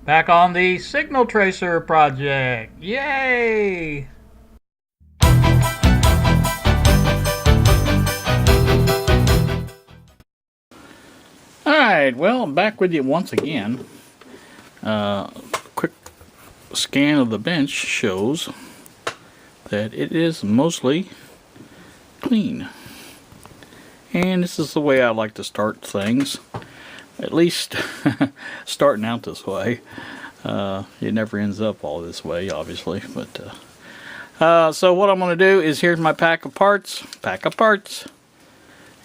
Back on the signal tracer project. Yay! Alright, well, I'm back with you once again. Quick scan of the bench shows that it is mostly clean. And this is the way I like to start things. At least starting out this way. It never ends up all this way, obviously. But so what I'm going to do is, here's my pack of parts.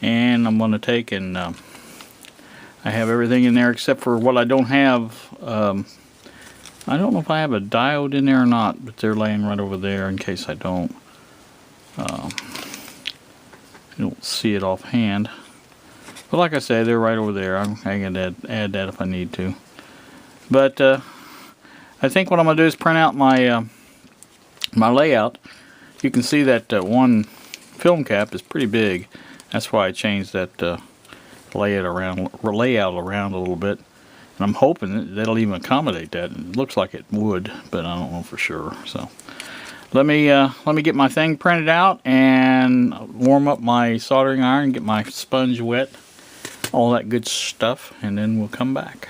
And I'm going to take and I have everything in there except for what I don't have. I don't know if I have a diode in there or not, but they're laying right over there in case I don't. You don't see it offhand. But like I say, they're right over there. I can add that if I need to. But I think what I'm going to do is print out my my layout. You can see that one film cap is pretty big. That's why I changed that layout around a little bit. And I'm hoping that'll even accommodate that. It looks like it would, but I don't know for sure. So let me get my thing printed out and warm up my soldering iron, get my sponge wet, all that good stuff, and then we'll come back.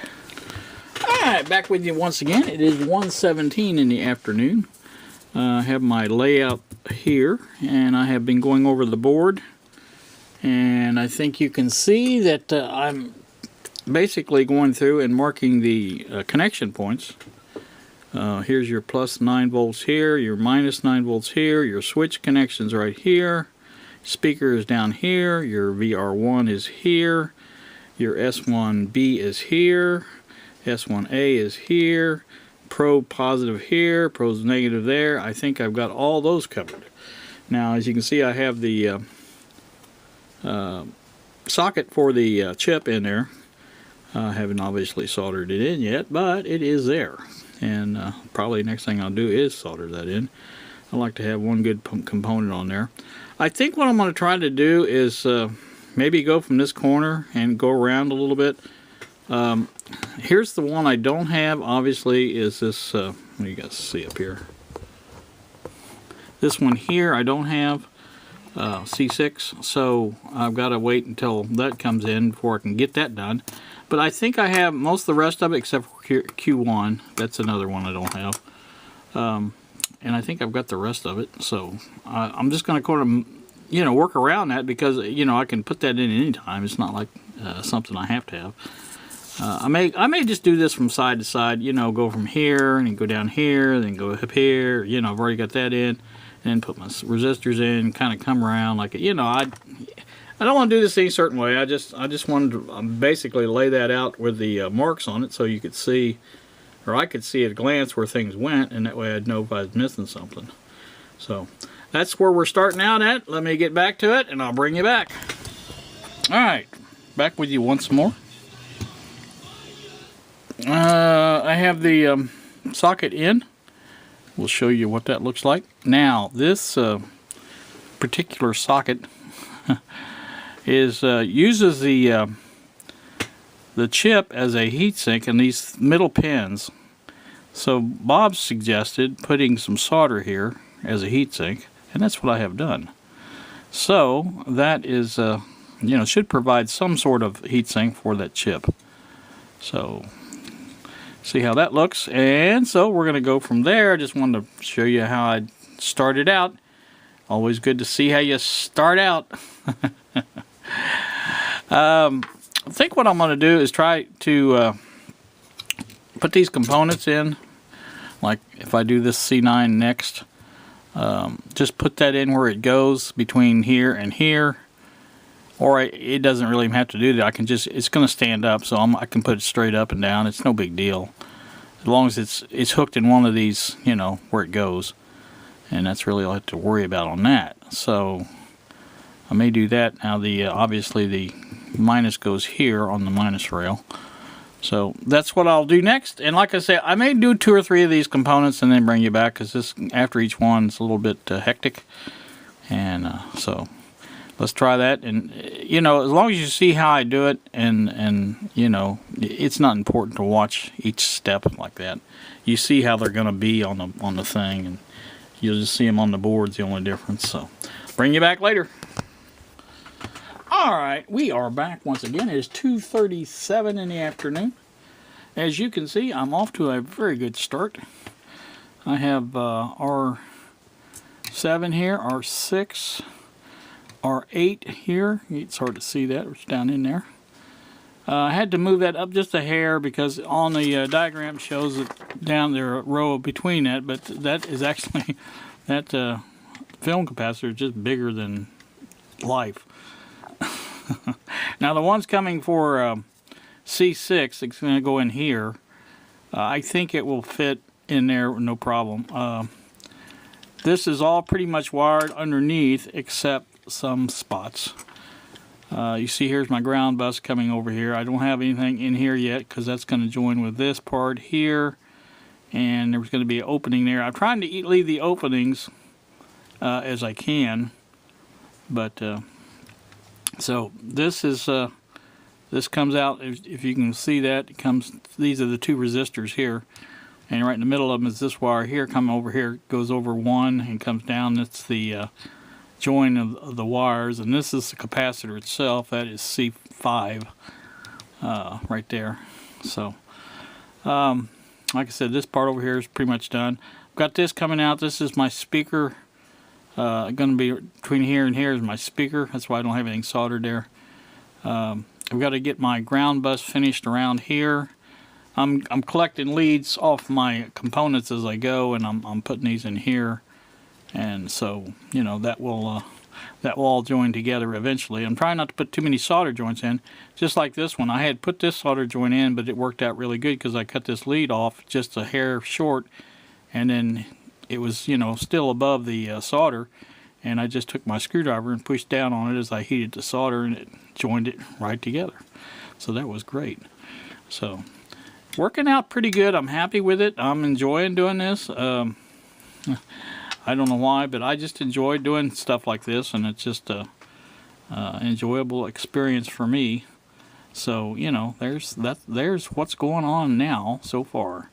Alright, back with you once again. It is 1:17 in the afternoon. I have my layout here, and I have been going over the board, and I think you can see that I'm basically going through and marking the connection points. Here's your plus 9 volts here, your minus 9 volts here, your switch connections right here, speaker is down here, your VR1 is here, your S1B is here, S1A is here, probe positive here, probe negative there. I think I've got all those covered. Now, as you can see, I have the socket for the chip in there. I haven't obviously soldered it in yet, but it is there. And probably next thing I'll do is solder that in. I like to have one good component on there. I think what I'm going to try to do is maybe go from this corner and go around a little bit. Here's the one I don't have, obviously, is this, what do you guys see up here? This one here I don't have, C6, so I've got to wait until that comes in before I can get that done. But I think I have most of the rest of it except for Q1. That's another one I don't have. And I think I've got the rest of it, so I'm just going to kind of, work around that because, I can put that in any time. It's not like something I have to have. I may just do this from side to side, go from here and go down here, then go up here. I've already got that in, and put my resistors in, kind of come around like I don't want to do this any certain way. I just wanted to basically lay that out with the marks on it so you could see, or I could see at a glance where things went, and that way I'd know if I was missing something. So that's where we're starting out at. Let me get back to it and I'll bring you back. Alright, back with you once more. I have the socket in. We'll show you what that looks like. Now this particular socket is uses the chip as a heatsink in these middle pins. So Bob suggested putting some solder here as a heatsink, and that's what I have done. So that is, should provide some sort of heatsink for that chip. So see how that looks, and so we're going to go from there. I just wanted to show you how I started out. Always good to see how you start out. I think what I'm going to do is try to put these components in, like if I do this C9 next, just put that in where it goes between here and here, or it doesn't really have to do that. I can just, it's going to stand up, so I can put it straight up and down. It's no big deal as long as it's hooked in one of these, where it goes, and that's really all I have to worry about on that. So I may do that. Now obviously the minus goes here on the minus rail, so that's what I'll do next. And like I say, I may do 2 or 3 of these components and then bring you back, because this after each one is a little bit hectic, and so let's try that. And you know, as long as you see how I do it, and you know, it's not important to watch each step like that. You see how they're going to be on the thing, and you'll just see them on the board's the only difference. So, bring you back later. All right, we are back once again. It is 2:37 in the afternoon. As you can see, I'm off to a very good start. I have R7 here, R6, R8 here. It's hard to see that, it's down in there. I had to move that up just a hair because on the diagram shows it down there, a row between that, but that is actually, that film capacitor is just bigger than life. Now the ones coming for C6, it's going to go in here. I think it will fit in there no problem. This is all pretty much wired underneath except some spots. You see here's my ground bus coming over here. I don't have anything in here yet because that's going to join with this part here, and there's going to be an opening there. I'm trying to leave the openings as I can, but so this is this comes out, if you can see that, it comes, these are the two resistors here, and right in the middle of them is this wire here, come over here, goes over one and comes down. That's the join of the wires, and this is the capacitor itself. That is C5 right there. So like I said, this part over here is pretty much done. I've got this coming out. This is my speaker. Going to be between here and here is my speaker. That's why I don't have anything soldered there. I've got to get my ground bus finished around here. I'm collecting leads off my components as I go, and I'm putting these in here. And so, you know, that will all join together eventually. I'm trying not to put too many solder joints in, just like this one. I had put this solder joint in, but it worked out really good because I cut this lead off just a hair short, and then it was, you know, still above the solder, and I just took my screwdriver and pushed down on it as I heated the solder, and it joined it right together. So that was great. So working out pretty good. I'm happy with it. I'm enjoying doing this. I don't know why, but I just enjoy doing stuff like this, and it's just a enjoyable experience for me. So, you know, there's what's going on now so far.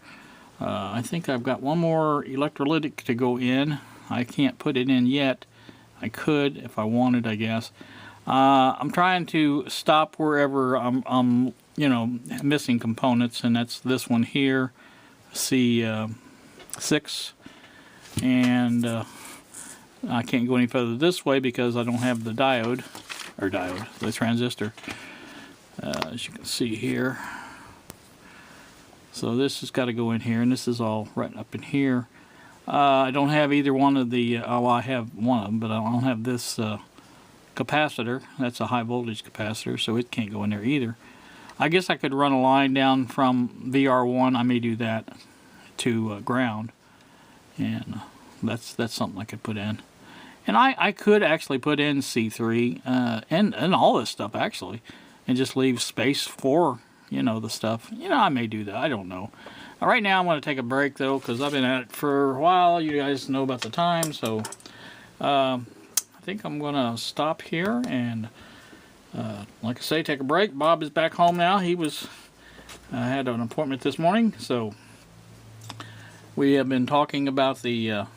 I think I've got one more electrolytic to go in. I can't put it in yet. I could if I wanted, I guess. I'm trying to stop wherever I'm you know, missing components, and that's this one here, C6. And I can't go any further this way because I don't have the the transistor, as you can see here. So this has got to go in here, and this is all right up in here. I don't have either one of the, oh, I have one of them, but I don't have this capacitor. That's a high voltage capacitor, so it can't go in there either. I guess I could run a line down from VR1, I may do that, to ground. And that's something I could put in. And I could actually put in C3 and all this stuff actually, and just leave space for, you know, the stuff. You know, I may do that. I don't know. Right now I'm going to take a break though, because I've been at it for a while. You guys know about the time, so I think I'm going to stop here and like I say, take a break. Bob is back home now. He was had an appointment this morning, so we have been talking about the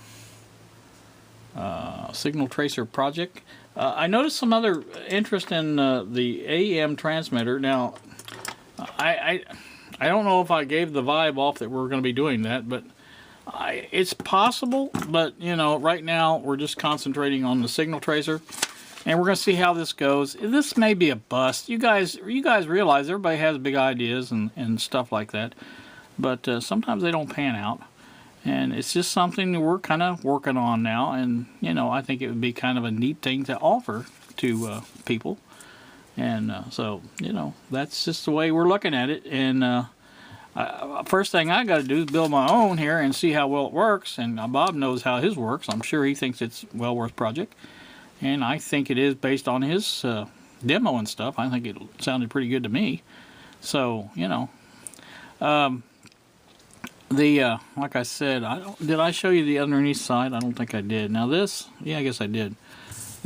signal tracer project. I noticed some other interest in the AM transmitter. Now, I don't know if I gave the vibe off that we're going to be doing that, but it's possible. But you know, right now we're just concentrating on the signal tracer, and we're going to see how this goes. This may be a bust. You guys realize everybody has big ideas and stuff like that, but sometimes they don't pan out. And it's just something that we're kind of working on now, and you know, I think it would be kind of a neat thing to offer to people. And so, you know, that's just the way we're looking at it. And first thing I got to do is build my own here and see how well it works. And Bob knows how his works. I'm sure he thinks it's a well worth project, and I think it is based on his demo and stuff. I think it sounded pretty good to me. So, you know. Like I said, did I show you the underneath side? I don't think I did. Now this, yeah, I guess I did.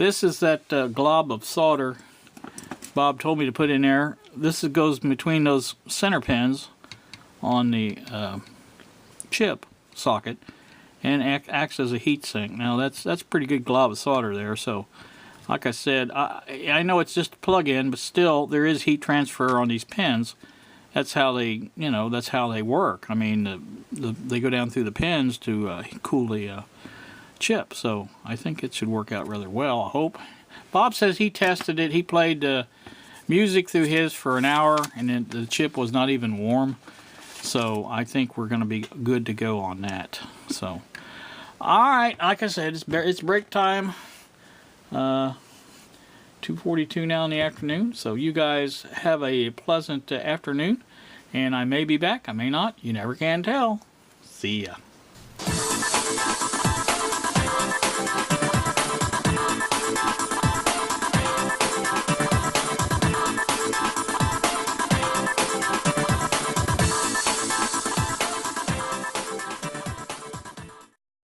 This is that glob of solder Bob told me to put in there. This goes between those center pins on the chip socket and acts as a heat sink. Now that's pretty good glob of solder there. So like I said, I know it's just a plug-in, but still there is heat transfer on these pins. That's how they, that's how they work. I mean, they go down through the pins to cool the chip. So I think it should work out rather well, I hope. Bob says he tested it. He played music through his for an hour, and then the chip was not even warm. So I think we're going to be good to go on that. So, all right, like I said, it's break time. 2:42 now in the afternoon. So you guys have a pleasant afternoon, and I may be back. I may not. You never can tell. See ya.